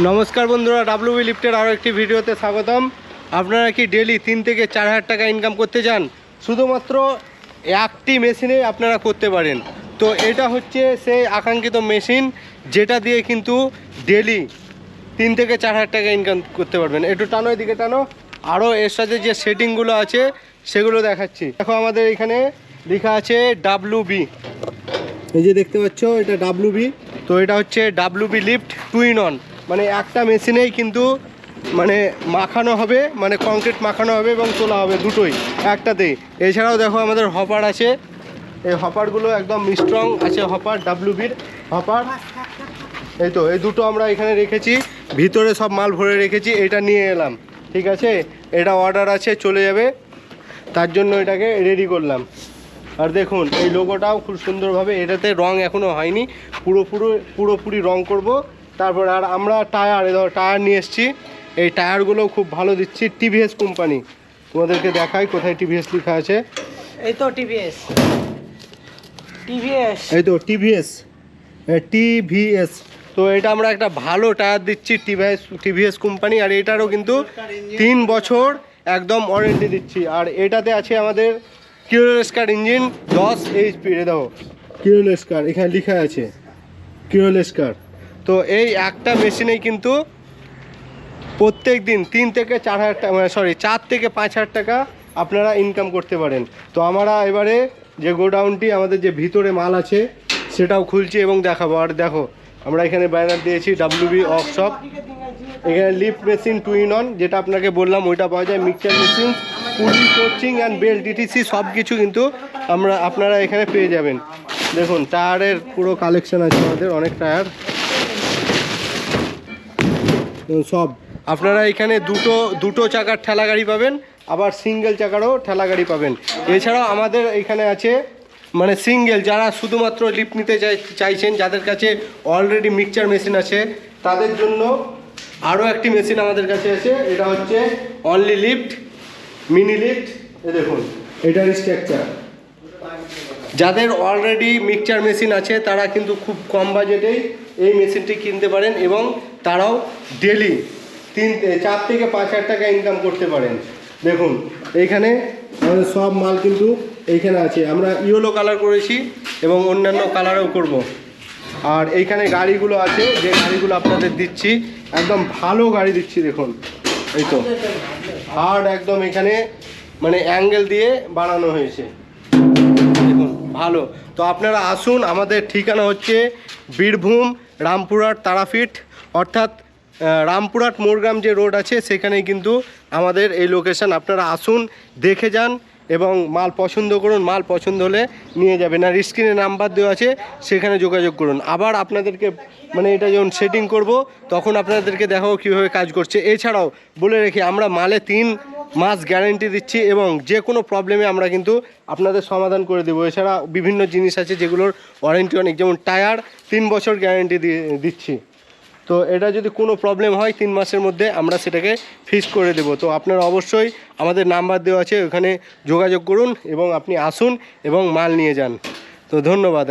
नमस्कार बंधुरा डब्ल्यूबी लिफ्टेर आरो एकटी भिडियोते स्वागतम। आपनारा कि डेली 3 থেকে 4000 टाका इनकाम करते चान शुधुमात्र एकटी मेशिने आपनारा करते पारेन। तो एटा होच्छे सेई आकांक्षित मेशिन जेटा दिए किन्तु डेली 3 থেকে 4000 टाका इनकाम करते पारबेन। एकटु टानो एदिके टानो आरो एर साथे जे सेटिंगगुलो आछे सेगुलो देखाच्छि। देखो आमादेर एखाने लेखा आछे डब्ल्यूबी, এই যে দেখতে পাচ্ছ এটা ডব্লিউবি। তো এটা হচ্ছে ডব্লিউবি লিফট 2 in 1, মানে একটা মেশিনেই কিন্তু মানে মাখানো হবে, মানে কংক্রিট মাখানো হবে এবং তোলা হবে দুটোই একটাতেই। এছাড়াও দেখো আমাদের হপার আছে, এই হপারগুলো একদম স্ট্রং আছে, হপার ডব্লিউবির হপার। এই তো এই দুটো আমরা এখানে রেখেছি, ভিতরে সব মাল ভরে রেখেছি। এটা নিয়ে এলাম, ঠিক আছে, এটা অর্ডার আছে চলে যাবে, তার জন্য এটাকে রেডি করলাম। আর দেখুন এই লোগোটাও খুব সুন্দরভাবে, এটাতে রং এখনও হয়নি, পুরোপুরি রং করব তারপর। আর আমরা টায়ার নিয়ে এসেছি, এই টায়ারগুলো খুব ভালো দিচ্ছি, টিভিএস কোম্পানি। তোমাদেরকে দেখাই কোথায় টিভিএস লেখা আছে। এই তো টিভিএস, এই তো টিভিএস। তো এটা আমরা একটা ভালো টায়ার দিচ্ছি টিভিএস কোম্পানি। আর এটারও কিন্তু 3 বছর একদম ওয়ারেন্টি দিচ্ছি। আর এটাতে আছে আমাদের কিরোলেস্কার ইঞ্জিন 10 HP। দেখো কিরোলেস্কার এখানে লেখা আছে কিরোলেস্কার। তো এই একটা মেশিনেই কিন্তু প্রত্যেক দিন 3 থেকে 4000 টাকা, 4 থেকে 5000 টাকা আপনারা ইনকাম করতে পারেন। তো আমরা এবারে যে গোডাউনটি আমাদের যে ভিতরে মাল আছে সেটাও খুলছি এবং দেখাবো। আর দেখো আমরা এখানে ব্যানার দিয়েছি ডব্লিউবি ওয়ার্কশপ। এখানে লিফট মেশিন 2 in 1 যেটা আপনাকে বললাম ওইটা পাওয়া যায়, মিক্সচার মেশিন, পুলি, কোচিং অ্যান্ড বেল্ট, ডিটিসি সব কিছু কিন্তু আপনারা এখানে পেয়ে যাবেন। দেখুন টায়ারের পুরো কালেকশন আছে আমাদের, অনেক টায়ার সব। আপনারা এখানে দুটো চাকার ঠেলা গাড়ি পাবেন, আবার সিঙ্গেল চাকারও ঠেলা গাড়ি পাবেন। এছাড়াও আমাদের এখানে আছে মানে সিঙ্গেল, যারা শুধুমাত্র লিফট নিতে চাইছেন, যাদের কাছে অলরেডি মিক্সচার মেশিন আছে তাদের জন্য আরও একটি মেশিন আমাদের কাছে আছে। এটা হচ্ছে অনলি লিফট, মিনি লিফট। এ দেখুন এটার স্ট্রাকচার। যাদের অলরেডি মিক্সচার মেশিন আছে তারা কিন্তু খুব কম বাজেটেই এই মেশিনটি কিনতে পারেন এবং তারাও ডেলি 4 থেকে 5000 টাকা ইনকাম করতে পারেন। দেখুন এইখানে আমাদের সব মাল কিন্তু এইখানে আছে। আমরা ইয়েলো কালার করেছি এবং অন্যান্য কালারও করব। আর এইখানে গাড়িগুলো আছে, যে গাড়িগুলো আপনাদের দিচ্ছি একদম ভালো গাড়ি দিচ্ছি। দেখুন এই তো হার্ড একদম, এখানে মানে অ্যাঙ্গেল দিয়ে বানানো হয়েছে, দেখুন ভালো। তো আপনারা আসুন, আমাদের ঠিকানা হচ্ছে বীরভূম রামপুরহাট তারাপীঠ, অর্থাৎ রামপুরহাট মোরগ্রাম যে রোড আছে সেখানেই কিন্তু আমাদের এই লোকেশান। আপনারা আসুন, দেখে যান এবং মাল পছন্দ করুন, মাল পছন্দ হলে নিয়ে যাবেন। আর স্ক্রিনে নাম্বার দেওয়া আছে সেখানে যোগাযোগ করুন। আবার আপনাদেরকে মানে এটা যখন সেটিং করব তখন আপনাদেরকে দেখাবো কীভাবে কাজ করছে। এছাড়াও বলে রেখে আমরা মালে 3 মাস গ্যারেন্টি দিচ্ছি এবং যে কোনো প্রবলেমে আমরা কিন্তু আপনাদের সমাধান করে দেবো। এছাড়া বিভিন্ন জিনিস আছে যেগুলোর ওয়ারেন্টি অনেক, যেমন টায়ার 3 বছর গ্যারেন্টি দিচ্ছি। তো এটা যদি কোনো প্রবলেম হয় 3 মাসের মধ্যে আমরা সেটাকে ফিক্স করে দেব। তো আপনারা অবশ্যই আমাদের নাম্বার দেওয়া আছে, ওখানে যোগাযোগ করুন এবং আপনি আসুন এবং মাল নিয়ে যান। তো ধন্যবাদ।